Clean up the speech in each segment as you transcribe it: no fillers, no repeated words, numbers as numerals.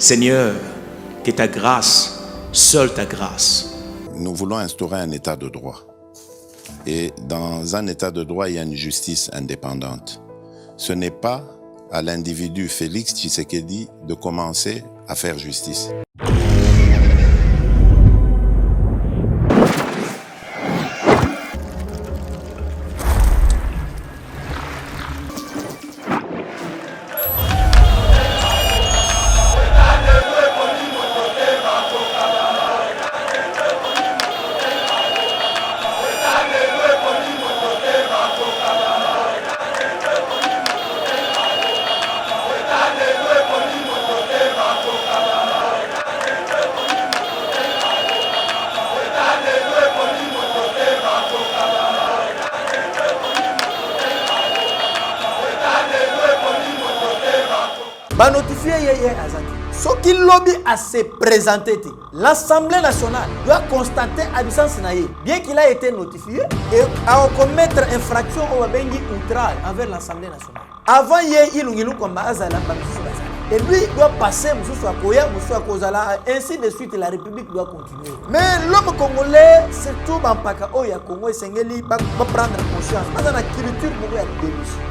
Seigneur, que ta grâce, seule ta grâce. Nous voulons instaurer un état de droit. Et dans un état de droit, il y a une justice indépendante. Ce n'est pas à l'individu Félix Tshisekedi de commencer à faire justice. Ba notifié hier Azaki. Ce qui lobby à se présenter, l'Assemblée nationale doit constater l'absence naïe, bien qu'il a été notifié, et à commettre infraction au Bengi outrage envers l'Assemblée nationale. Avant hier, il comme Azala, et lui doit passer ainsi de suite la République doit continuer. Mais l'homme congolais, surtout Bampaka Oya Congo et Sengeli, va prendre conscience.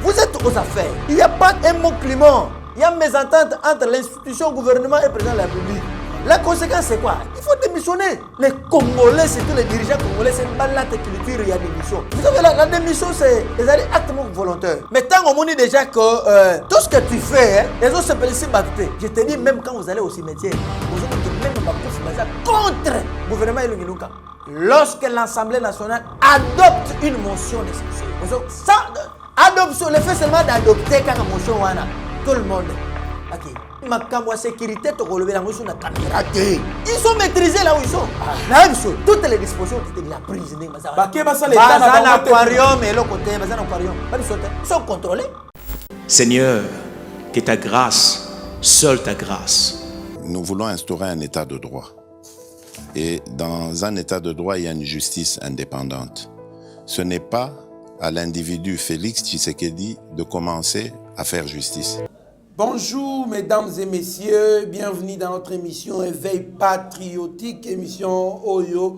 Vous êtes aux affaires. Il n'y a pas un mot climat. Il y a une mésentente entre l'institution, le gouvernement et le président de la République. La conséquence, c'est quoi? Il faut démissionner. Les Congolais, surtout les dirigeants congolais, c'est une balade culture, il y a démission. Vous savez, la démission, c'est des actes volontaires. Mais tant qu'on dit déjà que tout ce que tu fais, les autres se félicitent. Je te dis, même quand vous allez au cimetière, vous avez même contre le gouvernement et le Giluka. Lorsque l'Assemblée nationale adopte une motion de censure, ça, adoption, le fait seulement d'adopter quand la motion tout le monde. Ok. Ma sécurité, ils sont maîtrisés là où ils sont. Là, toutes les dispositions qui étaient prises. Ils sont contrôlés. Seigneur, que ta grâce, seule ta grâce. Nous voulons instaurer un état de droit. Et dans un état de droit, il y a une justice indépendante. Ce n'est pas à l'individu Félix Tshisekedi de commencer à faire justice. Bonjour mesdames et messieurs, bienvenue dans notre émission Éveil patriotique, émission Oyo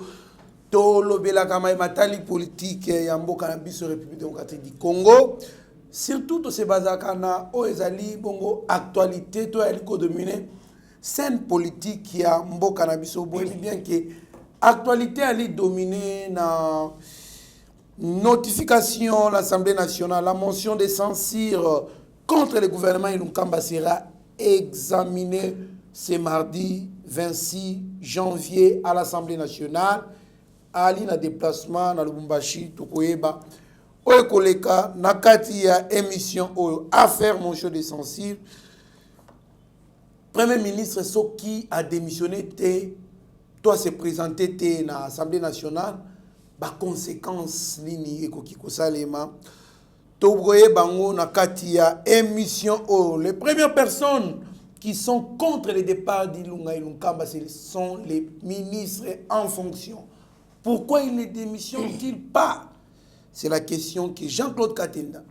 Tolobela Kama Matali politique Yambo Cannabis République démocratique du Congo. Surtout tous ces bazakana Oezali Bongo actualité to eliko dominer scène politique qui a Mbo Cannabis au bien que actualité ali dominer na notification l'Assemblée nationale, la motion de censure contre le gouvernement Ilunkamba sera examiné ce mardi 26 janvier à l'Assemblée nationale. Ali na déplacement na Lubumbashi Tokoyeba. Oye koleka nakati ya émission oyo affaire motion de censure. Premier ministre Soki a démissionné doit se présenter dans l'Assemblée nationale. Ba conséquence nini ekoki kosalema. Togoye bango na katia émission oh. Les premières personnes qui sont contre le départ d'Ilunga Ilunkamba, ce sont les ministres en fonction. Pourquoi ils ne démissionnent-ils pas? C'est la question que Jean-Claude Katenda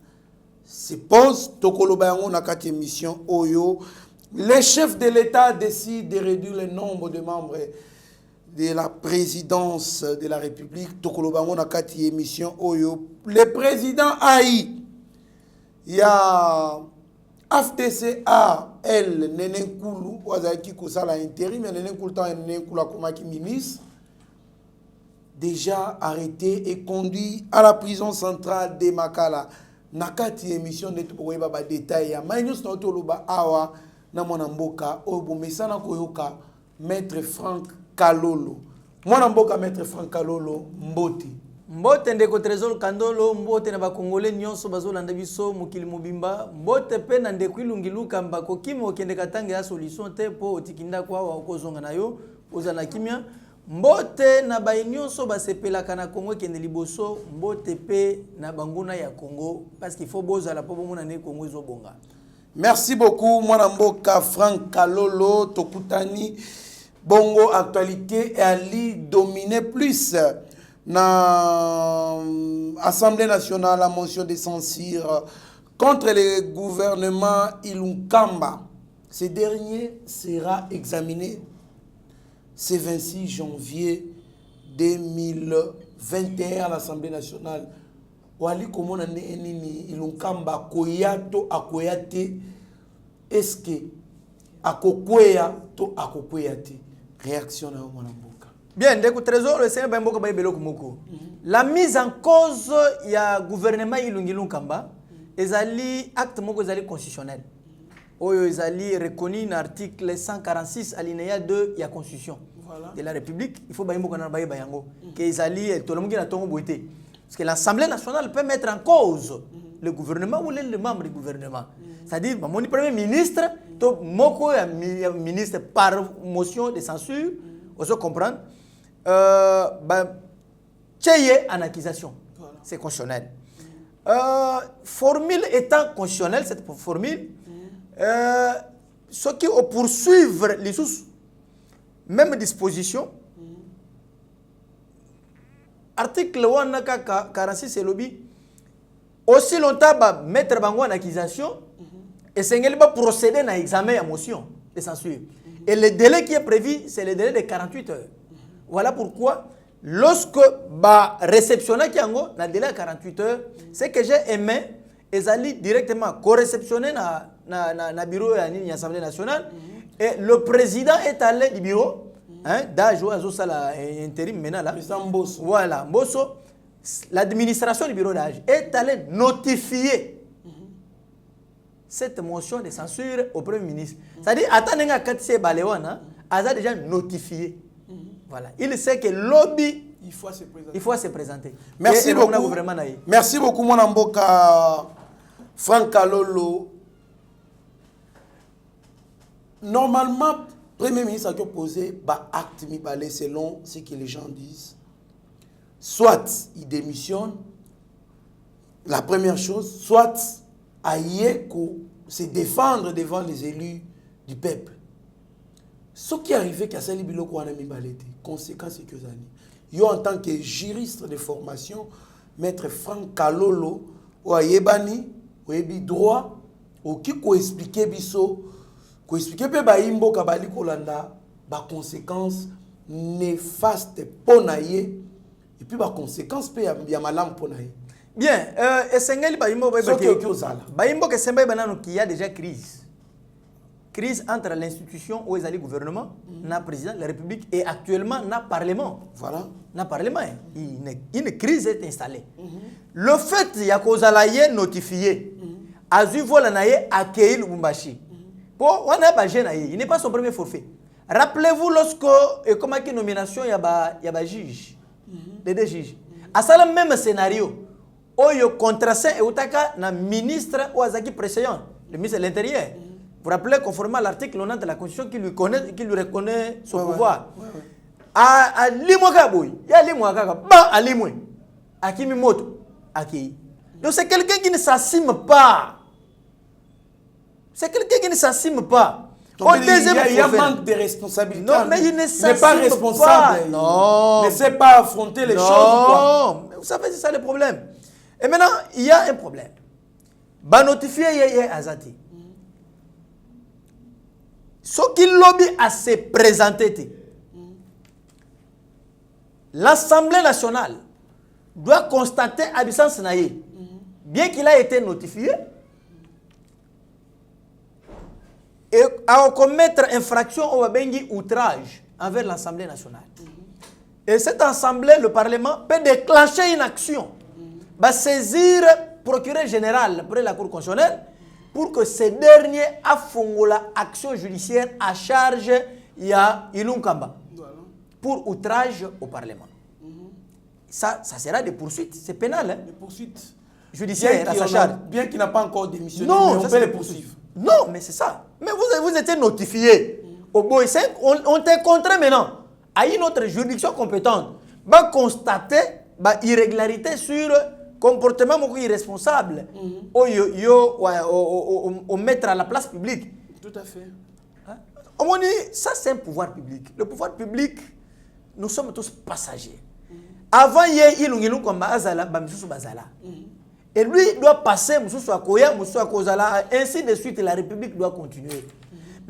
se pose. Tokolo bango na katia émission Oyo. Les chefs de l'État décident de réduire le nombre de membres de la présidence de la République. Tokolo bango na katia émission Oyo. Le président Haï. Il y a FTCA, elle, Nenenkulu, Ouazaki Kosala intérim, mais Nenenkulu tant Nenenkulu Komaki ministre, déjà arrêté et conduit à la prison centrale de Makala. Nakati émission de Tokoyeba ba détail ya Maïnus Notoluba Awa na Mwanamboka Obo Mesana Koyoka Maître Franck Kalolo. Mwanamboka Maître Franck Kalolo Mboti. Mbote ndeko Trésor Kandolo, mbote na bakongole nyonso bazolanda biso mukili mobimba, mbote pe na ndeko Ilungiluka mbako kimo kende katange ya solution te po otikinda kwa wa okozonga nayo ozana kimia, mbote na ba nyonso basepelaka na Congo kende liboso, mbote pe na banguna ya Congo parce qu'il faut bozala po bomona ne Congo ezobonga. Merci beaucoup mwana mboka Franck Kalolo tokutani bongo actualité et ali dominer plus. Dans l'Assemblée nationale, la motion de censure contre le gouvernement Ilunkamba. Ce dernier sera examiné ce 26 janvier 2021 à l'Assemblée nationale. Wali komona nini ilunkamba koyato akoyate est-ce que akokwea to akokweyate réaction na mwana mboka. Bien, ndeko trésor le Seigneur ba mboka ba beloko moko. La mise en cause ya gouvernement ilungilunkamba ezali acte moko ezali constitutionnel. Oyo ezali reconnu dans l'article 146 alinéa 2 de la Constitution de la République. Il faut que ezali tout le monde na tongo boité. Parce que l'Assemblée nationale peut mettre en cause le gouvernement ou les membres du gouvernement. C'est-à-dire, mon premier ministre, moko ministre par motion de censure, on se comprend, tcheye en accusation. C'est constitutionnel. Formule étant constitutionnelle, cette formule, ceux qui poursuivre les sous même disposition, article 46 et lobby, aussi longtemps mettre bango en accusation et c'est va procéder à l'examen à motion de censure. Et le délai qui est prévu, c'est le délai de 48 heures. Voilà pourquoi, lorsque ba réceptionner kiango na délai de 48 heures, c'est que j'ai aimé et allé directement co-réceptionner na bureau de l'Assemblée nationale et le président est allé du bureau d'âge à la intérim maintenant là. Voilà, Mbosso, l'administration du bureau d'âge est allée notifier cette motion de censure au Premier ministre. C'est-à-dire, attendez quand c'est Baléwana, a déjà notifié. Voilà, il sait que lobby il faut se présenter. Merci beaucoup. Merci beaucoup mon amboka Franck Kalolo. Normalement, Premier ministre a posé acte mi balé selon ce que les gens disent. Soit il démissionne, la première chose, soit Ayeko se défendre devant les élus du peuple. Ce qui est arrivé qu'à Sali Biloko a mi balé, conséquence c'est que yo en tant que juriste de formation, maître Franck Kalolo, ou ayebani, ou yebi droit, ou qui ko expliquer biso. Ko expliquer pe ba imbo kabali kolanda ba conséquences néfastes ponaye et puis ba conséquences pe ya malam ponaye. Bien, essengeli ba imbo ba imbo que semba banano qui y a déjà crise entre l'institution où ezali gouvernement na président de la République et actuellement na parlement. Voilà. Na parlement, une crise est installée. Le fait ya kozala ye notifié azu vola na ye accueilli Lubumbashi. Il n'est pas son premier forfait. Rappelez-vous lorsque, comme il y a une nomination, il y a juge, les deux juges. À ça, le même scénario, où il y a contrasté et utaka na ministre ou azaki précédent, le ministre de l'Intérieur. Vous vous rappelez, conformément à l'article 90 de la Constitution qui lui reconnaît son pouvoir. À Limokaboui, il y a Limouakaka, à Limoué, à Kimimoto, à qui. Donc c'est quelqu'un qui ne s'assume pas. C'est quelqu'un qui ne s'assume pas. Il y a manque de responsabilité. Non, mais il ne s'assume pas responsable. Pas. Non. Il ne sait pas affronter les choses. Non. Vous savez, c'est ça le problème. Et maintenant, il y a un problème. Bah notifier Azati. Ce qui lobby à se présenter, l'Assemblée nationale doit constater absence naïe. Bien qu'il a été notifié, et à commettre infraction au bengi outrage envers l'Assemblée nationale. Et cette assemblée, le Parlement, peut déclencher une action, va saisir le procureur général près de la Cour constitutionnelle pour que ce dernier affongue l'action judiciaire à charge Ilunkamba pour outrage au Parlement. Ça sera des poursuites, c'est pénal. Des poursuites judiciaires à sa charge. Bien qu'il n'a pas encore démissionné, non, mais on peut les poursuivre. Non, mais c'est ça. Mais vous étiez notifié. Au Boy 5, on t'a contraint maintenant à une autre juridiction compétente. Va constater irrégularité sur comportement irresponsable. Au mettre à la place publique. Tout à fait. Hein? Ça, c'est un pouvoir public. Le pouvoir public, nous sommes tous passagers. Avant, il y a eu comme Azala, Bazala. Et lui doit passer, ainsi de suite, la République doit continuer.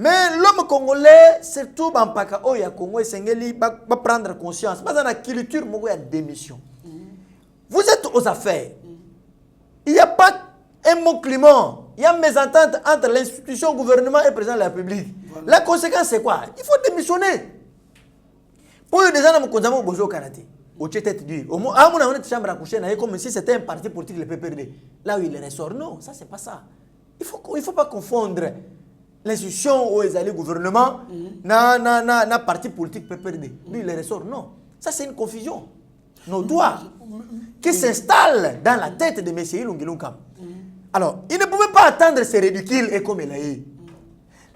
Mais l'homme congolais, surtout dans le Congo, il va prendre conscience. Dans la culture, il y a démission. Vous êtes aux affaires. Il n'y a pas un bon climat. Il y a une mésentente entre l'institution, le gouvernement et le président de la République. Voilà. La conséquence, c'est quoi? Il faut démissionner. Pour les gens qui ont besoin de karaté, au tête du. On a une chambre à coucher, comme si c'était un parti politique, le PPRD. Là où il ressort. Non, ça, c'est pas ça. Il faut pas confondre l'institution où ils allaient gouvernement, na parti politique PPRD. Lui, il ressort. Non. Ça, c'est une confusion. Nos doigts qui s'installent dans la tête de M. Ilungilunkam. Alors, il ne pouvait pas attendre ces ridicules et comme il a eu.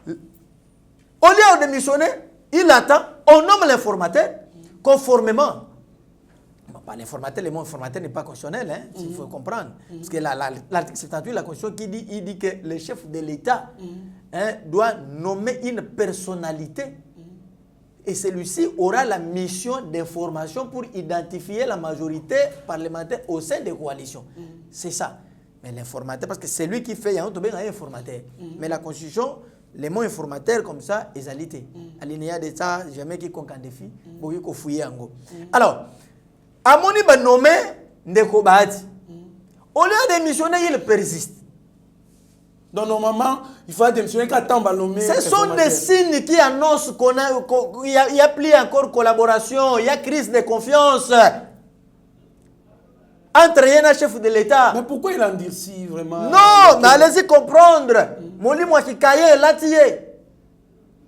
Au lieu de démissionner, il attend, on nomme l'informateur conformément. Bon, pas l'informateur, le mot informateur n'est pas constitutionnel, hein, il faut comprendre. Parce que l'article 78 de la Constitution qui dit, il dit que le chef de l'État doit nommer une personnalité. Et celui-ci aura la mission d'information pour identifier la majorité parlementaire au sein des coalitions. C'est ça. Mais l'informateur, parce que c'est lui qui fait, il y a un informateur. Mais la Constitution, les mots informateur comme ça, ils alités. Alinéa de ça, jamais quiconque en défi, pour qu'il fouille en go. Alors, Amoni va nommer Ndeko Bahati. Au lieu de démissionner, il persiste. Donc normalement, il faut démissionner quand on va nommer. Ce sont des signes qui annoncent qu'il y a plus encore collaboration, il y a crise de confiance entre un chef de l'État. Mais pourquoi il en dit si vraiment? Non, mais allez-y comprendre. Moli moi qui caillé là tié.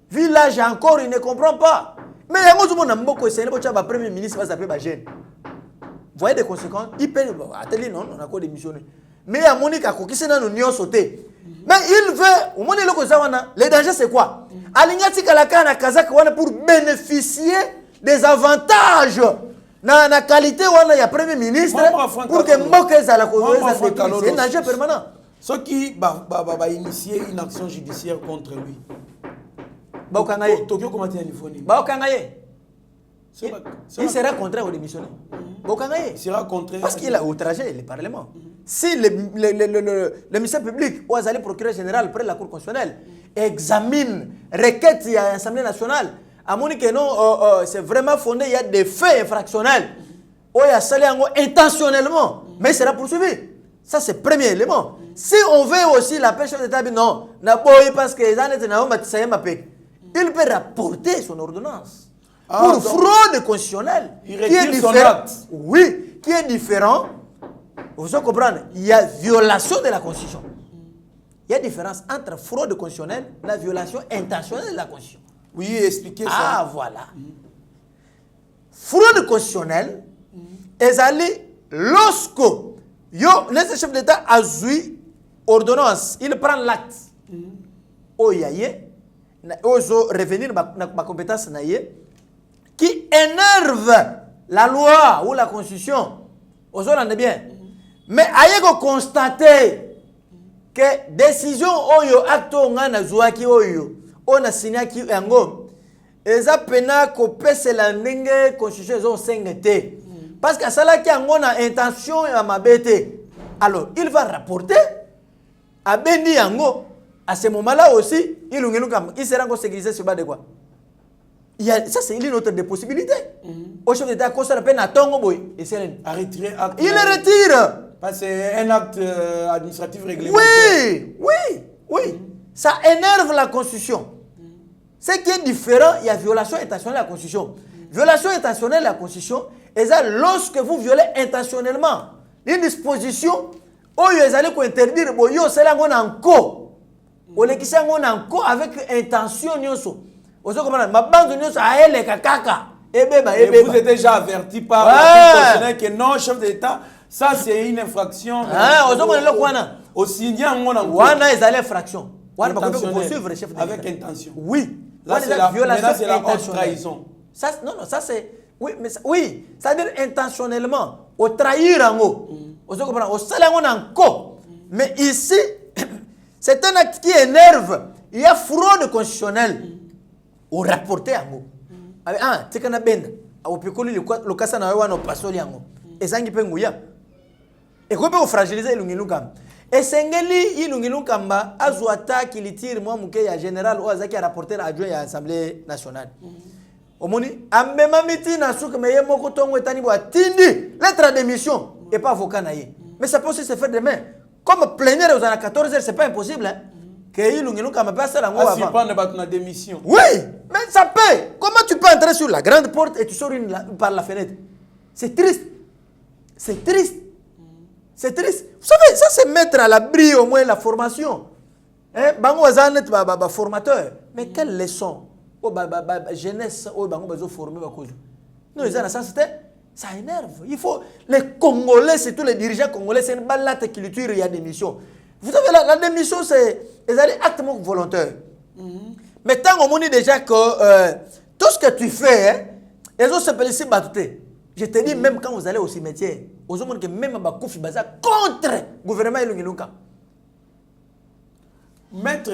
Village encore, il ne comprend pas. Mais il y a un monde beaucoup c'est le premier ministre va s'appeler Bagène. Vous voyez des conséquences? Il peut atelier non, on a quoi démissionner. Mais il y a Monique qui s'est dans l'union sauté. Mais il veut au monde le danger c'est quoi? Alignati kalaka na Kazakh pour bénéficier des avantages. Na qualité il y a premier ministre pour que Mboke Zala c'est un danger permanent. Ceux qui va initier une action judiciaire contre lui. Tokyo comment il sera contraint au démissionnaire. Il sera contraint. Parce qu'il a outragé le Parlement. Si le ministère public ou le procureur général près de la Cour constitutionnelle examine requête à l'Assemblée nationale, à mon que non, c'est vraiment fondé, il y a des faits infractionnels. Ou il y a salé intentionnellement, mais il sera poursuivi. Ça, c'est le premier élément. Si on veut aussi la pêche d'État, non, parce que il peut rapporter son ordonnance pour fraude constitutionnelle. Il retire son acte. Oui, qui est différent. Vous comprenez? Il y a violation de la Constitution. Il y a différence entre fraude constitutionnelle et la violation intentionnelle de la Constitution. Oui, expliquez ça. Ah, voilà. Fraude constitutionnelle, lorsque le chef d'État a joué ordonnance, il prend l'acte. Revenir à ma compétence qui énerve la loi ou la Constitution. Vous entendez bien? Mais ayez constaté que décision oyo acto ngana zuaki oyo on a signé qui yango eza pena ko pese la ndenge constitution zo sengete parce que cela qui yango na intention ya mabete. Alors il va rapporter à Bendi yango à ce moment-là aussi il sera encore sécurisé sur bas de quoi. Ça c'est une autre des possibilités. Au chef d'État qu'on s'appelle peine à Tongo boy et c'est à retirer acte. Il le retire. Parce que c'est un acte administratif réglementaire. Oui. Ça énerve la Constitution. Ce qui est différent, il y a violation intentionnelle de la Constitution. Violation intentionnelle de la Constitution, et ça lorsque vous violez intentionnellement une disposition, vous allez interdire, c'est là qu'on a encore. Vous allez encore avec intention. Vous comprenez? Ma bande a elle kaka. Et vous êtes déjà averti par la Cour que non, chef d'État, ça c'est une infraction. Aussi bien on a infraction. Avec intention. Oui. Là c'est la haute trahison. Ça, non, ça c'est oui, c'est-à-dire intentionnellement, au trahir en haut. Vous comprenez? Au salaire on encore. Mais ici, c'est un acte qui énerve. Il y a fraude constitutionnelle. Au rapporter en haut. Tu sais ben au picoli le casa na wana pasoli yango ezangi penguya et ko be fragiliser l'ungilungam Et Sengeli, Ilungilung Kamba, Azuata, qui li tire, moi, Mouké, ya général, ou Azaki, rapporteur adjoint à l'Assemblée nationale. Omoni, Amema Miti, Nasouk, mais Yemoko Tongo, Tanibo, Tindi, lettre d'émission, et pas avocat naïe. Mais ça peut aussi se faire demain. Comme plénière aux années 14h, c'est pas impossible. Hein? Que Ilungilung Kamba passe la mois avant. Pas de démission. Oui, mais ça peut. Comment tu peux entrer sur la grande porte et tu sors par la fenêtre? C'est triste. C'est triste. C'est triste. Vous savez, ça c'est mettre à l'abri au moins la formation. Hein? Bango Azanet, formateur. Mais quelle leçon? Jeunesse, bango formé. Non, les gens, ça énerve. Il faut. Les Congolais, c'est tous les dirigeants congolais, c'est une balade culture, il y a des missions. Vous savez, la démission, c'est des actes volontaires. Mais tant qu'on dit déjà que tout ce que tu fais, hein, les autres s'appellent ici batouté. Je te dis, même quand vous allez au cimetière, aux hommes qui même Bakoufi Baza contre le gouvernement Ilungiluka. Maître,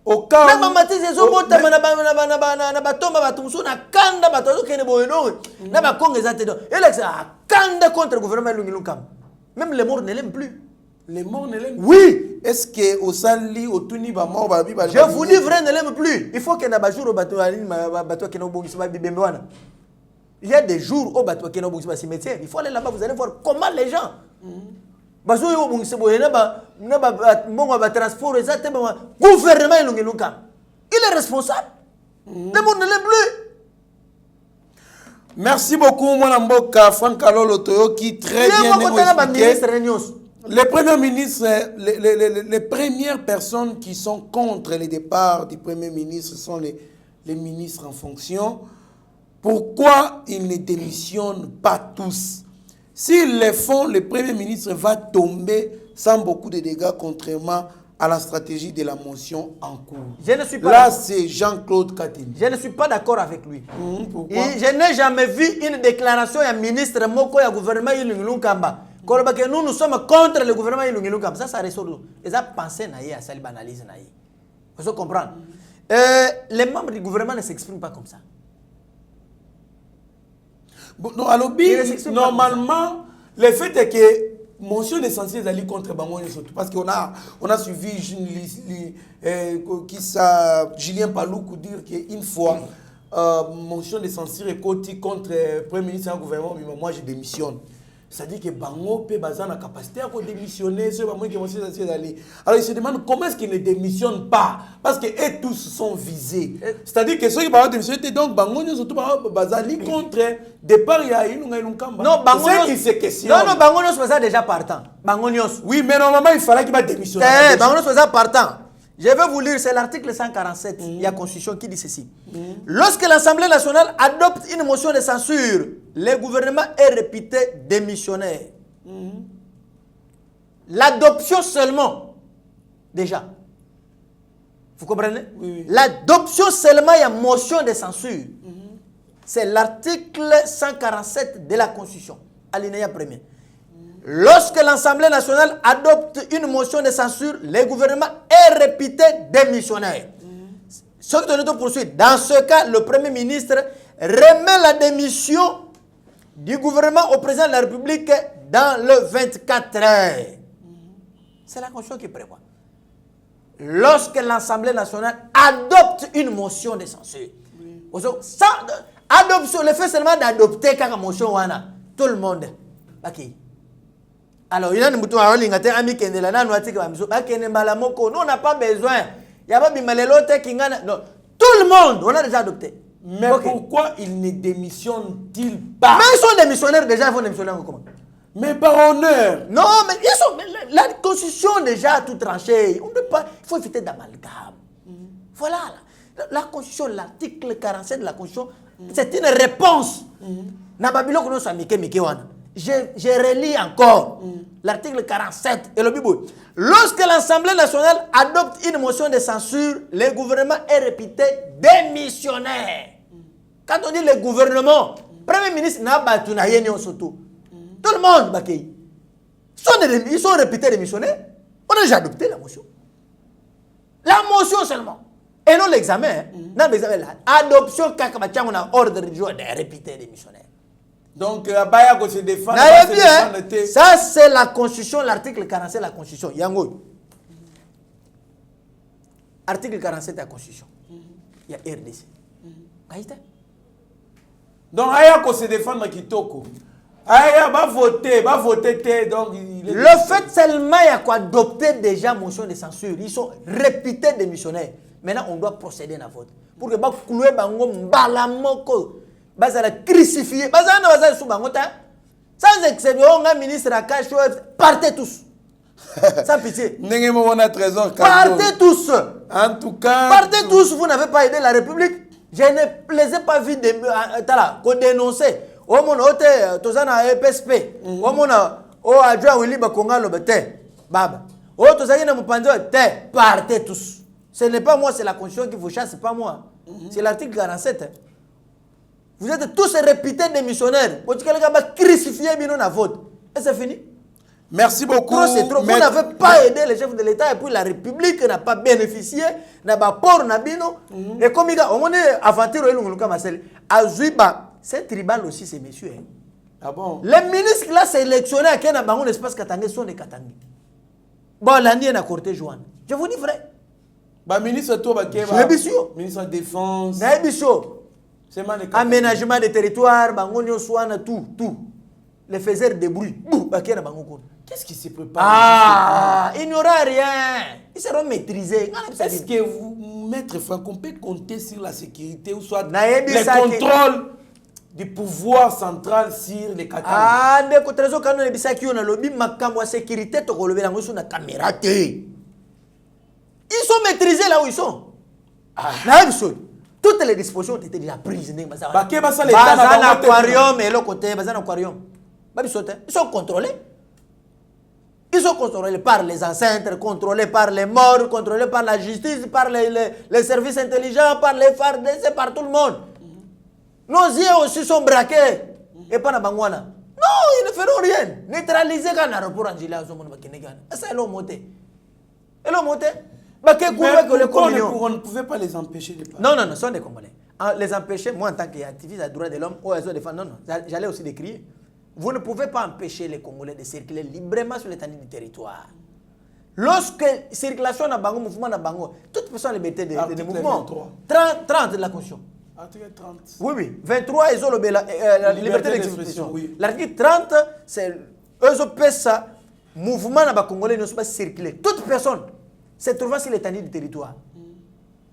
au cas où. Même Mathis, les hommes qui na batomba batumsu na kanda batozo kene boyeno na bakonge zatedo. Et là, c'est kanda contre le gouvernement Ilungiluka. Même les morts ne l'aiment plus. Les morts ne l'aiment plus. Oui. Est-ce que au Sali, au Tuni, mort, je vous dis vrai, ne l'aime plus. Il faut qu'il y ait un jour au bateau qui est il y a des jours au bateau qui est au cimetière. Il faut aller là-bas, vous allez voir comment les gens. Gouvernement il est responsable. Le monde ne l'aime plus. Merci beaucoup, mon amboka Franck Alolo Toyo qui très bien expliqué. Les premiers ministres, les premières personnes qui sont contre le départ du premier ministre sont les ministres en fonction. Pourquoi ils ne démissionnent pas tous? S'ils le font, le premier ministre va tomber sans beaucoup de dégâts, contrairement à la stratégie de la motion en cours. Je ne suis pas là, c'est Jean-Claude Katini. Je ne suis pas d'accord avec lui. Pourquoi? Je n'ai jamais vu une déclaration d'un ministre Moko et gouvernement Ilungilunkamba. Nous sommes contre le gouvernement Ilungilunkamba. Ça ressort. Ils ont pensé à ça, analyse. Vous comprenez? Les membres du gouvernement ne s'expriment pas comme ça. Bon, non, alors, normalement, le fait est que motion essentielle d'aller contre Bangogne surtout parce qu'on a suivi Julien Paloukou dire qu'une fois motion de censure est contre le Premier ministre et le gouvernement, mais moi je démissionne. C'est-à-dire que Bango peut baser la capacité à démissionner, c'est pas moi qui motion essentielle d'aller. Alors il se demande comment est-ce qu'ils ne démissionnent pas parce que eux tous sont visés. C'est-à-dire que ceux qui vont démissionner donc Bango surtout baser contre départ il y a une Kamba. Non, Bango qui se questionne. Non, Bango c'est déjà partant. Bango oui, mais normalement il fallait qu'il va démissionner. Bango c'est déjà partant. Je vais vous lire, c'est l'article 147 il y a la Constitution qui dit ceci. Lorsque l'Assemblée nationale adopte une motion de censure, le gouvernement est réputé démissionnaire. L'adoption seulement, déjà. Vous comprenez? Oui. L'adoption seulement, il y a motion de censure. C'est l'article 147 de la Constitution, alinéa 1er. Lorsque l'Assemblée nationale adopte une motion de censure, le gouvernement est réputé démissionnaire. Ce que nous poursuivre. Dans ce cas, le Premier ministre remet la démission du gouvernement au président de la République dans le 24 heures. C'est la Constitution qui prévoit. Lorsque l'Assemblée nationale adopte une motion de censure. Adoption, le fait seulement d'adopter quand motion, tout le monde. Okay. Alors, il y a un bouton à ligne, ami qui est là, nous on n'a pas besoin. Il y a pas de non, tout le monde, on a déjà adopté. Mais pourquoi ils ne démissionnent-ils pas? Mais ils sont démissionnaires déjà, ils vont démissionner comment? Mais par honneur. Non, mais ils sont. La Constitution déjà a tout tranché. On ne peut pas. Il faut éviter d'amalgame. Voilà. La Constitution, l'article 47 de la Constitution, c'est une réponse. Je relis encore l'article 47 et le Bible. Lorsque l'Assemblée nationale adopte une motion de censure, le gouvernement est réputé démissionnaire. Quand on dit le gouvernement, Premier ministre n'a pas tout surtout. Tout le monde, ils sont réputés démissionnaires. On a déjà adopté la motion. La motion seulement. Et non l'examen. L'adoption, on a ordre du jour de réputés démissionnaires. Donc, Abaya ko se défendre. Ça, c'est la Constitution, l'article 47 de la Constitution. Yango. Article 47 de la Constitution. Il y a RDC. Donc, Aya ko se défendre Kitoko. Aya va voter, donc le fait seulement il y a quoi adopter déjà motion de censure. Ils sont réputés des missionnaires. Maintenant, on doit procéder à la vote. Pour que ba clouer bango mbalamoko, bazala crucifier, bazala sous bango ta. Sans exception, on ministre à cash, partez tous. Sans pitié. Partez tous. En tout cas, partez tous, vous n'avez pas aidé la République. Je ne les ai pas vus dénoncer. Au monde, tozana EPSP. Au monde, adjoint Willy Bakonga lobete. Baba. Tozana Mupanzo, partez tous. Ce n'est pas moi, c'est la Constitution qui vous chasse, c'est pas moi. C'est l'article 47. Vous êtes tous réputés des missionnaires. Vous avez crucifié Bino vote. Et c'est fini. Merci beaucoup. Trop, c'est trop. Vous n'avez pas aidé les chefs de l'État et puis la République n'a pas bénéficié. N'a pas port Nabino. Et comme il y a, on est aventure et l'on Marcel. Azuiba, c'est tribal aussi, ces messieurs. Ah bon? Les ministres qui l'ont sélectionné à Kenya Bango l'espace Katangé sont des Katangé. Bon, l'année est à côté Joanne. Je vous dis vrai. Bah, ministre de toi, ministre de la Défense. Aménagement des territoires, Bango Soana, tout. Les faiseurs de bruit. Qu'est-ce qui se prépare? Ah, il n'y aura rien. Ils seront maîtrisés. Est-ce que vous, Maître Franck, on peut compter sur la sécurité ou soit le contrôle du pouvoir central sur les Katanga? Ah, mais quand on a dit que on a lobby, ma sécurité, tu as levé la caméra. Ils sont maîtrisés là où ils sont. Toutes les dispositions ont été déjà prises. Bazan aquarium et l'autre côté, Bazan aquarium. Ils sont contrôlés. Ils sont contrôlés par les ancêtres, contrôlés par les morts, contrôlés par la justice, par les services intelligents, par les FARDC, par tout le monde. Nos yeux aussi sont braqués. Et pas na Bangwana. Non, ils ne feront rien. Neutraliser quand l'aéroport Angela, c'est l'homme monté. Et l'homme monté. On ne pouvait pas les empêcher de parler. Non, ce sont des Congolais. Les empêcher, moi en tant qu'activiste à droit de l'homme, j'allais aussi décrire. Vous ne pouvez pas empêcher les Congolais de circuler librement sur l'étendue du territoire. Lorsque circulation na bango, mouvement na bango, toute personne a la liberté de mouvement. 30 de la Constitution. Article 30. Oui. 23, ils ont la liberté d'expression. Oui. L'article 30, c'est eux ont ça. Mouvement na Congolais ne sont pas circuler. Toute personne se trouvant sur l'étendue du territoire.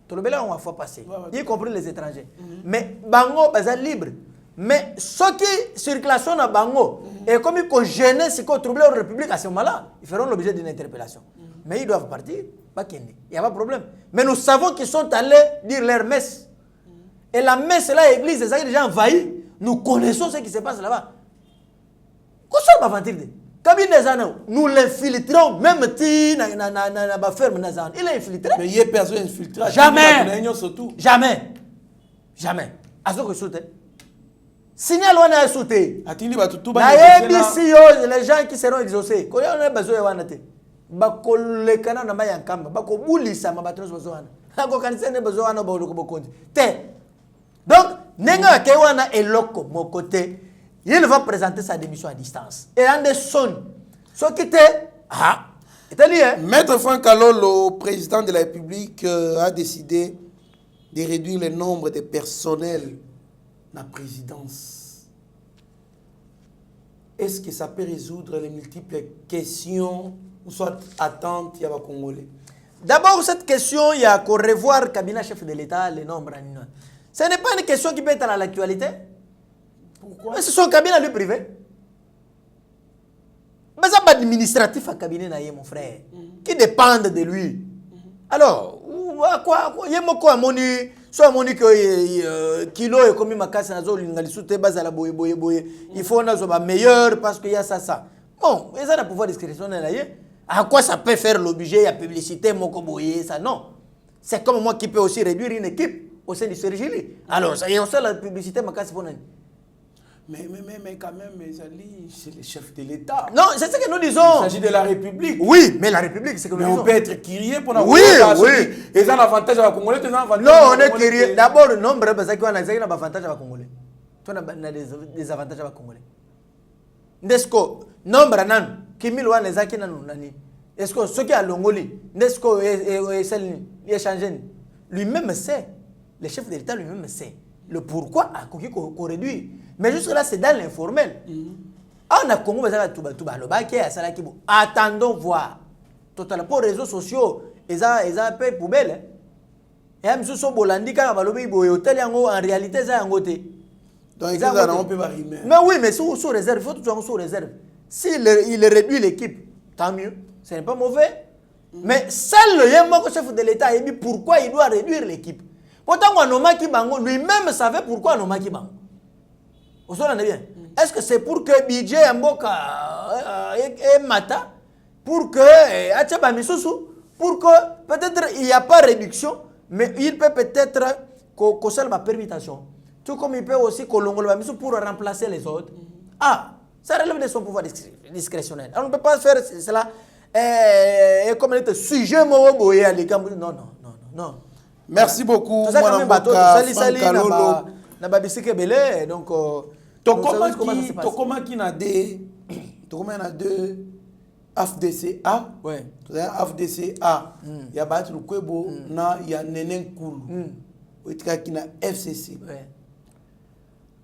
Tout le monde a une fois passé, y compris les étrangers. Mais bango est libre. Mais ceux qui circulation à Bango, et comme ils gênent, si ils troublent la République à ce moment-là, ils feront l'objet d'une interpellation. Mais ils doivent partir, il n'y a pas de problème. Mais nous savons qu'ils sont allés dire leur messe. Et la messe, là, l'église, c'est ça qui est déjà envahi. Nous connaissons ce qui se passe là-bas. Qu'est-ce que ça va dire? Nous l'infiltrons, même si na ferme, il est infiltré. Mais il n'y a personne infiltré. Jamais. À ce que je signal on a sauté. Les gens qui seront exaucés. Quand on a besoin de bakole kana na mayankamba bakobulisa mabatros besoin. Ako kanisa ne besoin na bolo kobokondi. Donc nenga kewana eloko mon côté, il va présenter sa démission à distance. Et Anderson, ce qui était Maître Franck Kalolo, président de la République, a décidé de réduire le nombre de personnels la présidence. Est-ce que ça peut résoudre les multiples questions ou soit attentes il y a Congolais? D'abord, cette question, il y a qu'au revoir le cabinet chef de l'État, les nombres. Ce n'est pas une question qui peut être à l'actualité. Pourquoi? Mais c'est son cabinet lui privé. Mais ça pas administratif à cabinet mon frère, qui dépendent de lui. Alors, à quoi il y a beaucoup à moni. Soit moni que kilo est comme ma casse na zone ngali soute base la boye. Il faut na zoba meilleur parce qu'il y a ça. Bon, et ça n'a pouvoir discrétionnaire là. À quoi ça peut faire l'objet à publicité moko boye ça non. C'est comme moi qui peux aussi réduire une équipe au sein du Sergili. Alors, ça y est, on sait la publicité ma casse pour nous. Mais quand même, c'est le chef de l'État. Non, c'est ce que nous disons. Il s'agit de la République. Oui, mais la République, c'est que nous disons. Mais on peut être crié pour Oui. Ils ont un avantage à la Congolais, ils ont un avantage. Non, on est crié. D'abord, le nombre, parce qu'on a un avantage à la Congolais. Tu as des avantages à Congolais. N'est-ce que nombre nan Kimi Loan les Aki nani. Est-ce que ceux qui a l'Ongoli, n'est-ce que échangé lui-même sait, le chef de l'État lui-même sait le pourquoi à qu'on réduit. Mais jusque là c'est dans l'informel. On a Congo attendons voir. Total pour réseaux sociaux, ils ont payé poubelle. Et même si sont bolandi quand hôtel en réalité ça en côté. Donc ils ont peu rimer. Mais oui, mais sous réserve, il faut toujours sous réserve. S'il réduit l'équipe, tant mieux. Ce n'est pas mauvais. Mais seul le chef de l'État a dit pourquoi il doit réduire l'équipe. Pourtant, lui-même savait pourquoi Nomaki Bango. Vous savez bien. Est-ce que c'est pour que budget Mboka et Mata, pour que Achaba Misusu, pour que peut-être il n'y a pas de réduction, mais il peut peut-être que seul ma permutation. Tout comme il peut aussi Kolongo pour remplacer les autres. Ah, ça relève de son pouvoir discrétionnel. On ne peut pas faire cela comme un sujet mauvais à l'écart. Non. Merci beaucoup. Tout ça quand même bateau, sali na babisike belé donc Tokoma qui na deux FDCA. Ouais. FDCA. Il y a battu le Kwebo na il y a Nenen Koulou. Qui na FCC. Ouais.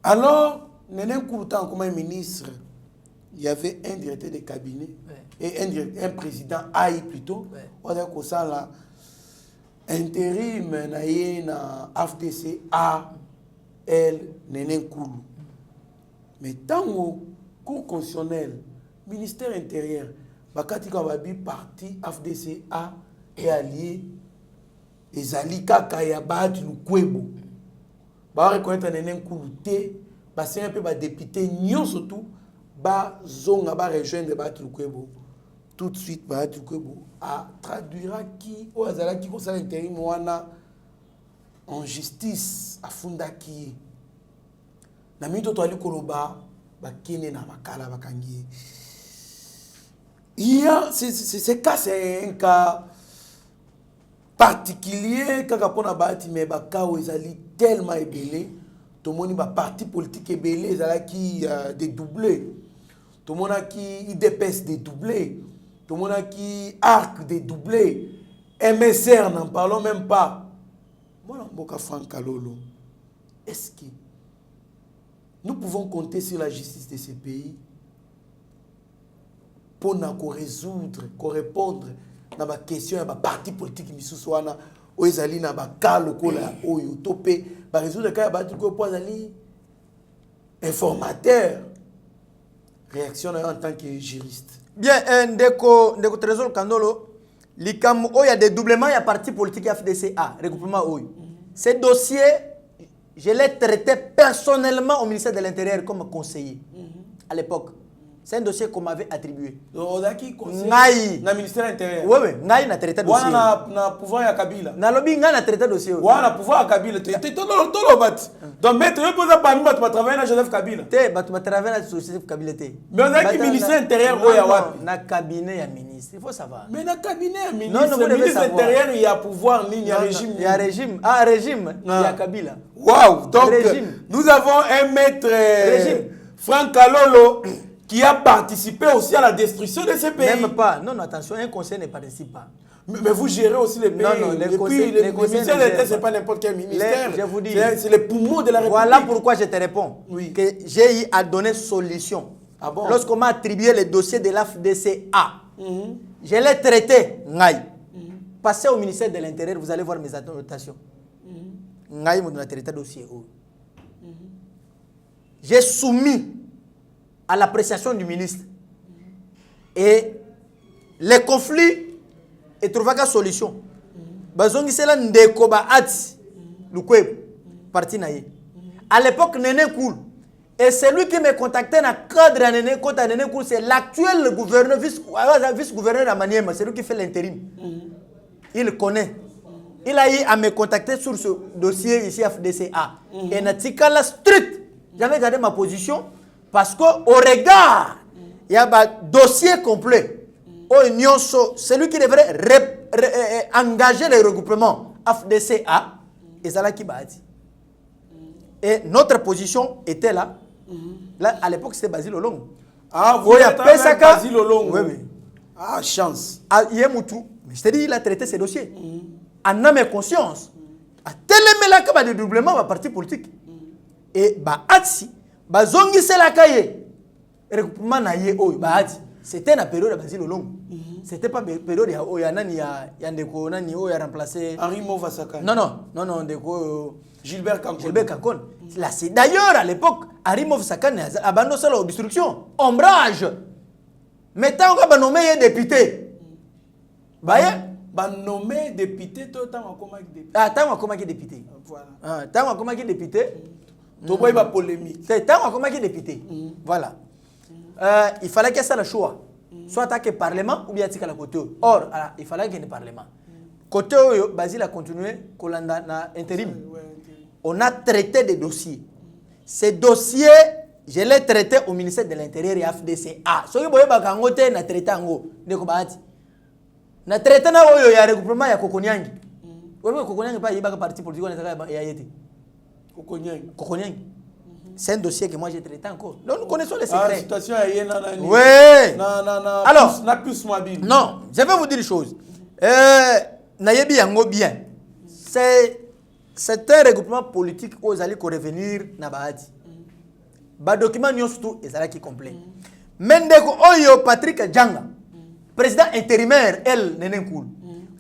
Alors Nenen Koulou tant comme ministre, il y avait un directeur de cabinet et un président AI plutôt. On a que ça là intérim na FDCA elle Nenen Koulou. Mais tant au cours constitutionnel, ministère intérieur, bakati kababi parti FDCA et allié ezalika kaya bat lukwebo. Ba reconnaître Nenen Koulou té, ba c'est un peu ba député nyon surtout ba zonga ba rejoindre bat lukwebo. Tout de suite ba lukwebo a traduira qui au azala qui conseil intérim wana en justice à Fundaki. Na mito to ali koloba ba kene na makala bakangi. Il y a c'est cas c'est un cas particulier quand on a bâti mais ba ka ezali tellement ébélé tout le monde ba parti politique ébélé ezala qui dédoublé tout le monde qui IDPS dédoublé tout le monde qui arc dédoublé MSR n'en parlons même pas. Moi Mboka Franck Kalolo, est-ce que nous pouvons compter sur la justice de ces pays pour nous résoudre, pour répondre à ma question, à ma parti politique qui soit là, où ils allaient dans ma cas local, où ils topé, pour résoudre le cas, pour aller informateur. Réaction en tant que juriste. Bien, ndeko Trésor Kandolo, il y a des doublements, il y a parti politique FDCA, regroupement OU. Ces dossiers, je l'ai traité personnellement au ministère de l'Intérieur comme conseiller à l'époque. C'est un dossier qu'on m'avait attribué. Naï. Dans le ministère de l'Intérieur. Oui, Naï n'a traité dossier. Na pouvoir à Kabila. Na lobby n'a traité dossier. Na pouvoir à Kabila. Tu le bat. Donc maître, je pose pas nous tu travailler dans Joseph Kabila. Tu travailler dans Joseph Kabila. Mais on a qui ministère intérieur ou ya wapi? Na cabinet ya ministre, il faut savoir. Mais na cabinet ya ministre, le ministre intérieur il y a pouvoir ni il y a régime. Il y a régime. Ah régime, il y a Kabila. Waouh, donc nous avons un maître Franck Kalolo qui a participé aussi à la destruction de ces pays. Même pas. Non, attention, un conseil ne participe pas. Mais vous gérez aussi les pays. Non, les ministères de l'État, ce n'est pas n'importe quel ministère. Je vous dis. C'est les poumons de la République. Voilà pourquoi je te réponds. Oui. Que j'ai eu à donner solution. Ah bon? Lorsqu'on m'a attribué le dossier de l'AFDCA, je l'ai traité. Passez au ministère de l'Intérieur, vous allez voir mes annotations. Ngaï m'a traité le dossier. J'ai soumis à l'appréciation du ministre. Et les conflits et trouver une solution. Bazongi c'est là ndekoba ati lukweb parti naïe. À l'époque Nenen Koulou et c'est lui qui me contactait dans le cadre de Nenen Koulou, c'est l'actuel gouverneur vice-gouverneur à Maniema, c'est lui qui fait l'intérim. Il connaît. Il a eu à me contacter sur ce dossier ici à FDCA. Et natikala strict. J'avais gardé ma position. Parce qu'au regard, il y a un dossier complet. Celui qui devrait engager le regroupement FDCA, et c'est là qui m'a dit. Et notre position était là. Là, à l'époque, c'était Basile Olongo. Ah, vous êtes avec Basile Olongo. Oui, oui. Ah, chance. Ah, Yemoutou. Mais je t'ai dit, il a traité ses dossiers. En âme et conscience. A tellement là que le dédoublement va parti politique. Et Atsi, Zongi c'est la cahier. Regroupement na ye oy Atsi. C'était la période de Basile Olongo. C'était pas la période où il y a Ndeko nani où il a remplacé Henri Movasaka. Non, Ndeko Gilbert Kankon. Gilbert Kankon. Là, c'est d'ailleurs à l'époque, Henri Movasaka a abandonné l'obstruction, ombrage. Mais tant qu'on va nommer député. Nommé député, tout le temps, comment député. Ah, tant qu'on comment député. Voilà. Tant qu'on comment député. Tu vois, il va polémique. Tant qu'on comment député. Voilà. Il fallait qu'il y ait ça le choix. Soit attaquer le Parlement ou bien attaquer le côté. Or, il fallait qu'il y ait le Parlement. Côté où Basile a continué, Kolanda na intérim. On a traité des dossiers. Ces dossiers, je les traité au ministère de l'Intérieur et à FDCA. Ce qui est bon, na traité en haut. Na traité na oyo ya regroupement ya Kokonyangi. Wewe Kokonyangi pas yeba parti politique on ya yete. Kokonyangi. C'est un dossier que moi j'ai traité encore. Donc nous connaissons les secrets. La situation est yena nani. Oui. Alors, na plus mobile. Non, je vais vous dire une chose. Na yebi yango bien. C'est un regroupement politique où ils allaient revenir na Bahati. Ba document nyo surtout ils allaient qui complet. Mendeko oyo Patrick Djanga. Président intérimaire, elle, Nenenkul.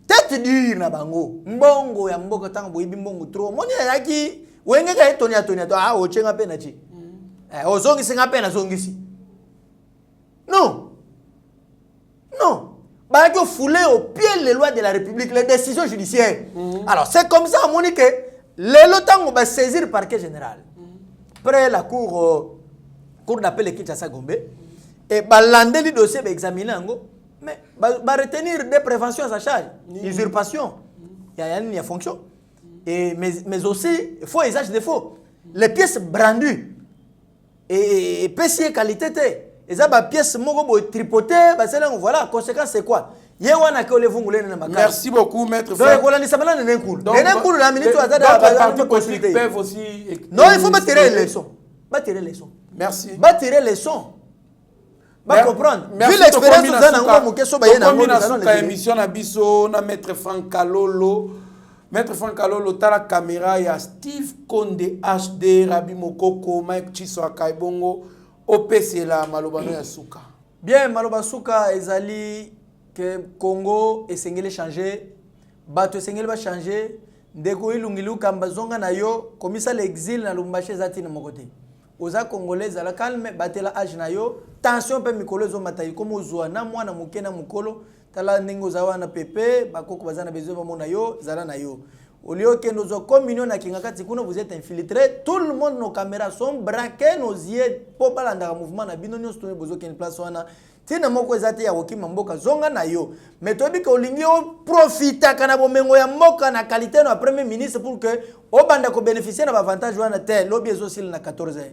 Tête dure na bango. Mbongo ya mboka tango boyibi mbongo trop. Moni yaki wenge ka Tonia to o chenga pena chi. O zongi singa pena zongi si. Non. Bah que fouler au pied les lois de la République, les décisions judiciaires. Alors c'est comme ça moni que les lotango va saisir le parquet général. Après la cour d'appel de Kinshasa Gombe et balander le dossier va examiner ango. Mais va retenir des préventions à sa charge, usurpation, il y a fonction. Mais aussi, il faut usage de faux. Les pièces brandues, et PC qualité, et ça, les pièces tripotées, voilà, conséquence c'est quoi? Merci beaucoup, maître Franck. Donc, la minute peuvent aussi. Non, il faut pas tirer les leçons. Merci. Tirer les leçons. Comprendre. Vu l'expérience de l'émission na maître Franck Kalolo. Maître Franck Kalolo ta la caméra ya Steve Konde HD Rabi Mokoko Mike Chiso Akaibongo OPC la malobano ya suka. Bien maloba suka ezali que Congo esengeli changer, bato esengeli ba changer, ndeko ilungilu kamba zonga na yo komisa l'exil na Lumbashi zati na mokote. Oza congolais ala calme batela age na yo tension pe mikolo zo matayi comme ozwa na mwana mukena mukolo tala ndingo zawa na pepe bakoko bazana besoin ba mona yo zala na yo olio ke nozo communion na kingakati kuna vous êtes infiltré tout le monde nos caméras sont braquées nos yeux po balanda mouvement na bino nyos to besoin ken place wana tina moko ezate ya okima mboka zonga na yo mais tobi ko lingi o profita kana bomengo ya mboka na qualité no premier ministre pour que o banda ko bénéficier na avantage wana te lobby ezosil na 14 ans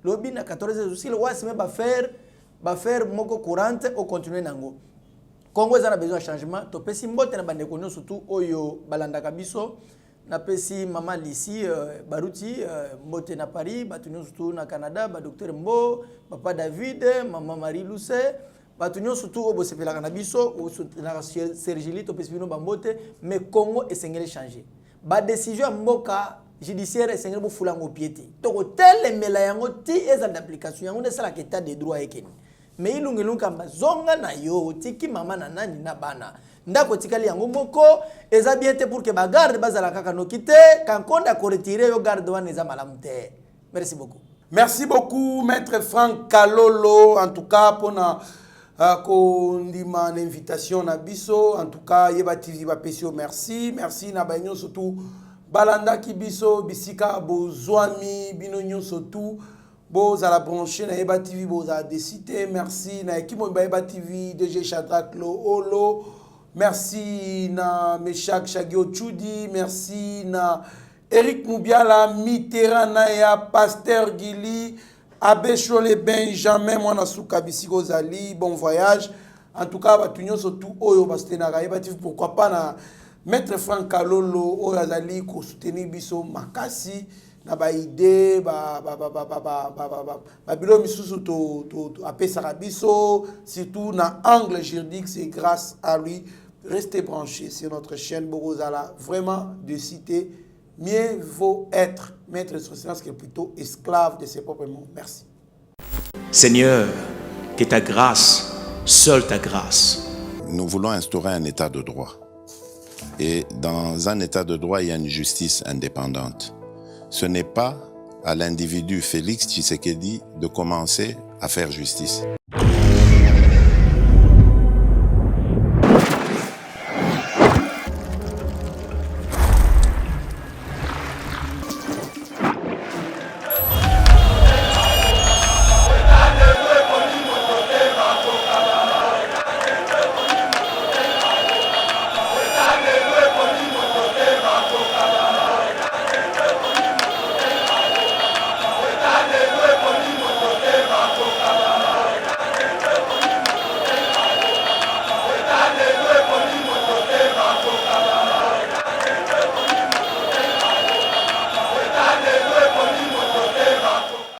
lobby na 14 ans ezosil wasi me ba faire moko courante au continuer nango Congo a besoin de changement to pesi mbote na bande konyo surtout oyo balanda kabiso na pesi mama Lissi Baruti mbote na Paris batunyo surtout na Canada ba docteur Mbo papa David mama Marie Luce batunyo surtout obo sepela na biso o na Sergili to pesi bino bambote mais Congo esengeli changer ba décision mboka judiciaire esengeli bo fulango piété to ko telemela yango ti eza d'application yango nesala état de droit ekeni mais ilungilu kamba zonga na yo tiki mama na nani na bana ndako tikali yango moko eza bien te pour que ba garde bazala kaka nokite kankonda ko retirer yo garde wana eza malamu te. Merci beaucoup. Merci beaucoup maître Franck Kalolo en tout cas pour na ko ndima invitation na biso en tout cas yeba TV ba pesio merci na banyo surtout balanda ki biso bisika bozwami binonyo surtout Boz à la branchée na Eba TV boz à décider merci na équipe Eba TV DG Shadrack Lo Olo merci na Meshak Shagio Chudi merci na Eric Moubiala Mitterrand na ya Pasteur Gili Abbé Chole Benjamin Mwana Souka Bisiko Zali bon voyage en tout cas batunyo surtout oyo bastenaka Eba TV pourquoi pas na Maître Franck Kalolo oyo azali ko soutenir biso makasi na ba idée bilo misusu apesaka biso surtout na angle juridique. C'est grâce à lui. Restez branchés sur notre chaîne Borozala. Vraiment de citer, mieux vaut être maître de son silence que plutôt esclave de ses propres mots. Merci. Seigneur, que ta grâce, seule ta grâce. Nous voulons instaurer un état de droit. Et dans un état de droit, il y a une justice indépendante. Ce n'est pas à l'individu Félix Tshisekedi de commencer à faire justice.